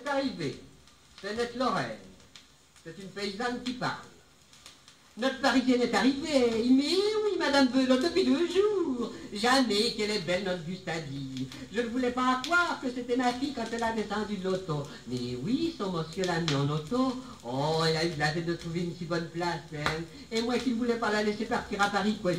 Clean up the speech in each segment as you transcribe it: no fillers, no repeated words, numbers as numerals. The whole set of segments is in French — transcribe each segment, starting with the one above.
arrivée. C'est notre Lorraine. C'est une paysanne qui parle. Notre Parisienne est arrivée. Mais oui, Madame Belote, depuis 2 jours. Jamais qu'elle est belle, notre Gustave. Je ne voulais pas croire que c'était ma fille quand elle a descendu de l'auto. Mais oui, son monsieur l'a mis en auto. Oh, elle a eu la tête de trouver une si bonne place, hein. Et moi qui ne voulais pas la laisser partir à Paris, quoi,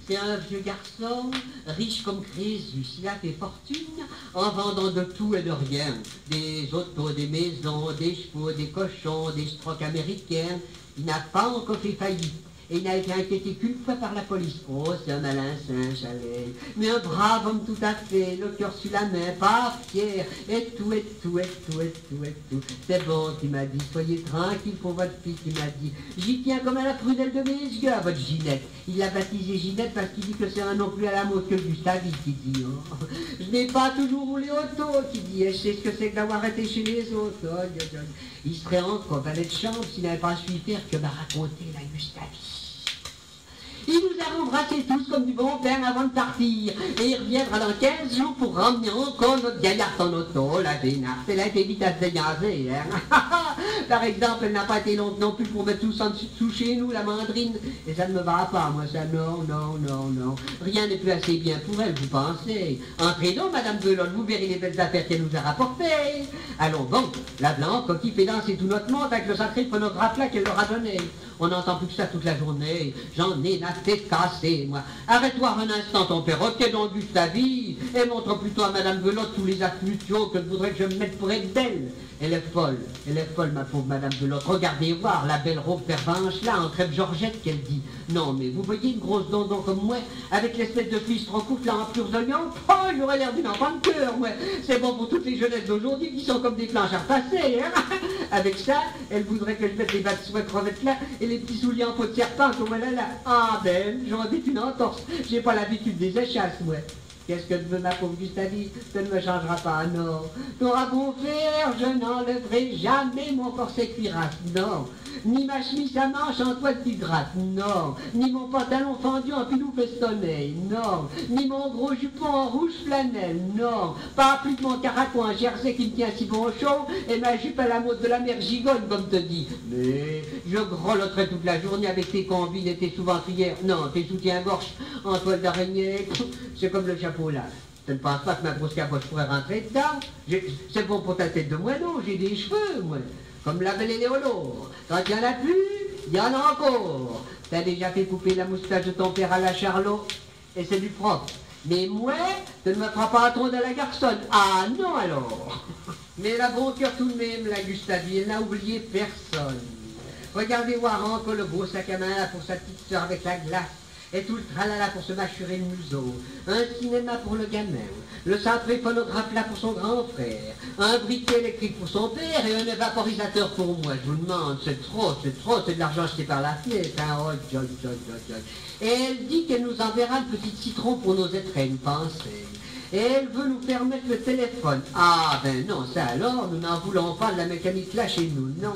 c'est un vieux garçon, riche comme Crésus. Il a fait fortune en vendant de tout et de rien. Des autos, des maisons, des chevaux, des cochons, des strokes américains. Il n'a pas encore fait faillite. Et il n'a été inquiété qu'une fois par la police. Oh, c'est un malin singe, allez. Mais un brave homme tout à fait, le cœur sur la main, pas fier. Et tout. C'est bon, qui m'a dit. Soyez tranquille pour votre fille, qui m'a dit. J'y tiens comme à la prunelle de mes yeux, à votre Ginette. Il l'a baptisée Ginette parce qu'il dit que c'est un nom plus à la mode que Gustave, qui dit. Oh. Je n'ai pas toujours roulé auto, qui dit. Et je sais ce que c'est que d'avoir été chez les autres. Oh, il serait encore valet de chambre s'il n'avait pas su faire que m'a raconté la Gustave. Il nous a embrassés tous comme du bon père avant de partir. Et il reviendra dans 15 jours pour ramener encore notre gaillard en auto, la vénarde. Elle a été vite à se dégager, hein. Par exemple, elle n'a pas été longue non plus pour mettre tous en dessous chez nous, la mandrine. Et ça ne me va pas, moi, ça, non. Rien n'est plus assez bien pour elle, vous pensez. Entrez donc, Madame Belote, vous verrez les belles affaires qu'elle nous a rapportées. Allons donc, la blanche, qui fait danser tout notre monde avec le sacré phonographe là qu'elle leur a donné. On n'entend plus que ça toute la journée. J'en ai la tête cassée, moi. Arrête-toi un instant, ton perroquet, donc Gustave, et montre plutôt à Madame Belote tous les actes mutuaux que voudrait que je me mette pour être belle. Elle est folle, ma pauvre Madame Belote. Regardez voir la belle robe pervenche là, en crêpe Georgette, qu'elle dit. Non, mais vous voyez une grosse dondon comme moi, avec l'espèce de fils trop courte là en purs oignons. Oh, j'aurais l'air d'une enfant de cœur, moi. C'est bon pour toutes les jeunesses d'aujourd'hui qui sont comme des planches à repasser, hein. Avec ça, elle voudrait que je mette les bas de soie crevettes là, et les petits souliers en peau de serpent comme elle a là. Ah ben, j'aurais vite une entorse. J'ai pas l'habitude des échasses, moi. Qu'est-ce que tu veux, ma pauvre Gustave? Ça ne me changera pas, non. T'auras beau faire, je n'enlèverai jamais mon corset cuirasse, non. Ni ma chemise à manches en toile de gratte, non. Ni mon pantalon fendu en pilou festonné, non. Ni mon gros jupon en rouge flanelle, non. Pas plus que mon caraco en jersey qui me tient si bon chaud et ma jupe à la mode de la mère gigonne, comme te dit. Mais je grelotterai toute la journée avec tes combines et tes sous-ventrières. Non, tes soutiens-gorge en toile d'araignée, c'est comme le chapeau là. Je ne pense pas que ma grosse capote pourrait rentrer dedans. C'est bon pour ta tête de moineau, j'ai des cheveux, moi. Comme la belle Éléonore. Quand il n'y en a plus, il y en a encore. T'as déjà fait couper la moustache de ton père à la Charlot, et c'est du propre. Mais moi, tu ne me feras pas attendre à la garçonne. Ah non alors. Mais elle a bon cœur tout de même, la Gustave, elle n'a oublié personne. Regardez voir encore le beau sac à main là pour sa petite soeur avec la glace. Et tout le tralala pour se mâchurer le museau, un cinéma pour le gamin, le sacré phonographe là pour son grand frère, un briquet électrique pour son père et un évaporisateur pour moi. Je vous demande, c'est trop, c'est de l'argent jeté par la fenêtre, hein. Oh, joy. Et elle dit qu'elle nous enverra un petit citron pour nos étrennes, pensez. Et elle veut nous faire mettre le téléphone. Ah ben non, ça alors, nous n'en voulons pas de la mécanique là chez nous. Non.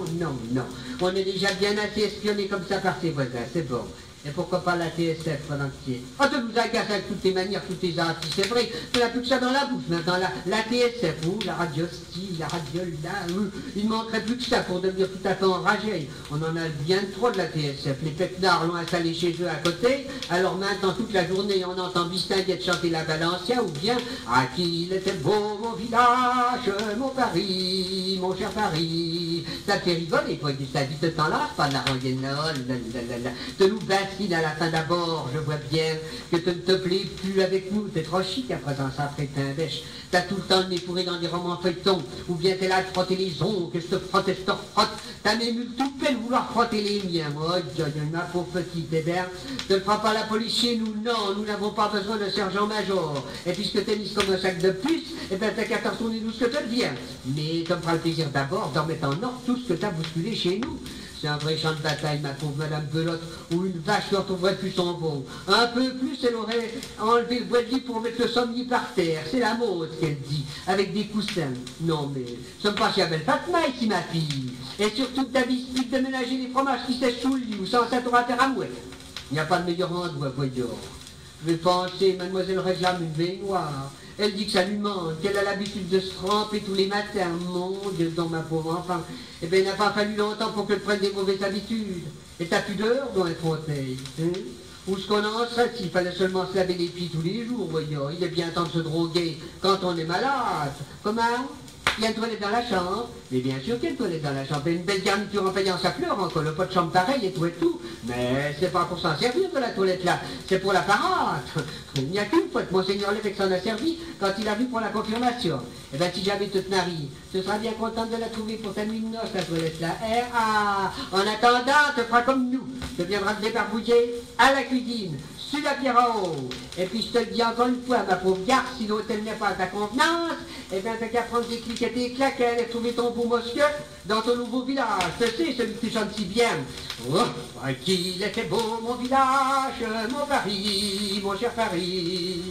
On est déjà bien assez espionnés comme ça par ses voisins, c'est bon. Et pourquoi pas la TSF pendant entier? Oh, tu nous agaces avec toutes tes manières, toutes tes artistes, c'est vrai, tu n'as plus que ça dans la bouche maintenant, la TSF, la radio style, la radio là, il ne manquerait plus que ça pour devenir tout à fait enragé. On en a bien trop de la TSF, les pétards l'ont installé chez eux à côté, alors maintenant toute la journée on entend Bistinguette chanter la Valencia, ou bien « Ah qu'il était beau mon village, mon Paris, mon cher Paris », ça te fait rigoler, toi, ça dit, te t'enlève pas de la royennole, de nous battre à la fin d'abord, je vois bien que tu ne te plais plus avec nous, t'es trop chic à présent, ça ferait un bêche. T'as tout le temps le nez pourri dans des romans feuilletons, ou bien t'es là à te frotter les ongles, que je te frotte et je te refrotte, t'as même eu tout peine de vouloir frotter les miens, moi, ma pauvre petite, eh bien, te le fera pas la police chez nous, non, nous n'avons pas besoin de sergent-major, et puisque t'es mise comme un sac de puce, eh bien t'as qu'à te retourner d'où ce que tu deviens, mais ça me fera le plaisir d'abord d'en mettre en ordre tout ce que t'as bousculé chez nous. C'est un vrai champ de bataille, ma pauvre Madame Belote, où une vache ne retrouverait plus son veau. Un peu plus, elle aurait enlevé le bois de lit pour mettre le sommier par terre. C'est la mode qu'elle dit, avec des coussins. Non, mais ce n'est pas si belle Fatma ici, ma fille. Et surtout, ta biscuit de ménager les fromages qui sèchent sous le lit, ou sans ça t'aura faire à mouette. Il n'y a pas de meilleur endroit, voyons. Je vais penser, mademoiselle réclame une baignoire. Elle dit que ça lui manque, qu'elle a l'habitude de se tremper tous les matins. Mon Dieu, dans ma pauvre enfant. Eh bien, il n'a pas fallu longtemps pour qu'elle prenne des mauvaises habitudes. Et t'as plus d'heure dans les fontaines, hein? Où est-ce qu'on en serait s'il fallait seulement se laver les pieds tous les jours, voyons. Il est bien temps de se droguer quand on est malade. Comment? Il y a une toilette dans la chambre. Mais bien sûr qu'il y a une toilette dans la chambre. Et une belle garniture en payant sa fleur, encore le pot de chambre pareil et tout et tout. Mais c'est pas pour s'en servir de la toilette là, c'est pour la parade. Il n'y a qu'une fois que Monseigneur l'évêque s'en a servi quand il a vu pour la confirmation. Eh bien si jamais toute Marie, tu seras bien contente de la trouver pour ta nuit de noces, la toilette là. Eh ah, en attendant, tu feras comme nous. Tu viendras te débarbouiller à la cuisine, sur la pierre en haut. Et puis je te le dis encore une fois, ma pauvre garce, si l'hôtel n'est pas à ta convenance, eh bien t'as qu'à prendre des clics et des claquettes et trouver ton beau monsieur dans ton nouveau village. Tu sais, celui que tu chantes si bien. Oh, qu'il était beau mon village, mon Paris, mon cher Paris.